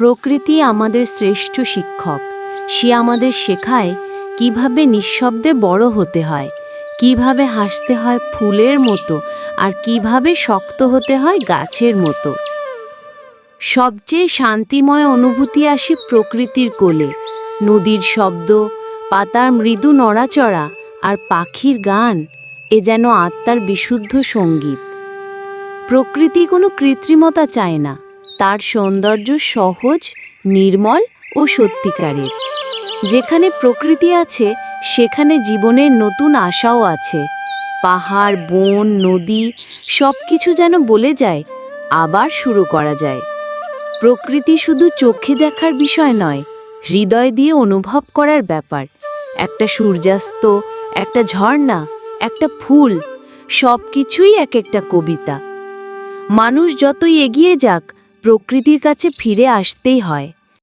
প্রকৃতি আমাদের শ্রেষ্ঠ শিক্ষক। সে আমাদের শেখায় কিভাবে নিঃশব্দে বড় হতে হয়, কিভাবে হাসতে হয় ফুলের মতো, আর কিভাবে শক্ত হতে হয় গাছের মতো। সবচেয়ে শান্তিময় অনুভূতি আসে প্রকৃতির কোলে। নদীর শব্দ, পাতার মৃদু নড়াচড়া আর পাখির গান, এ যেন আত্মার বিশুদ্ধ সঙ্গীত। প্রকৃতি কোনো কৃত্রিমতা চায় না, তার সৌন্দর্য সহজ, নির্মল ও সত্যিকারের। যেখানে প্রকৃতি আছে সেখানে জীবনের নতুন আশাও আছে। পাহাড়, বন, নদী সব কিছু যেন বলে যায়, আবার শুরু করা যায়। প্রকৃতি শুধু চোখে দেখার বিষয় নয়, হৃদয় দিয়ে অনুভব করার ব্যাপার। একটা সূর্যাস্ত, একটা ঝর্ণা, একটা ফুল, সব কিছুই এক একটা কবিতা। মানুষ যতই এগিয়ে যাক, প্রকৃতির কাছে ফিরে আসতেই হয়।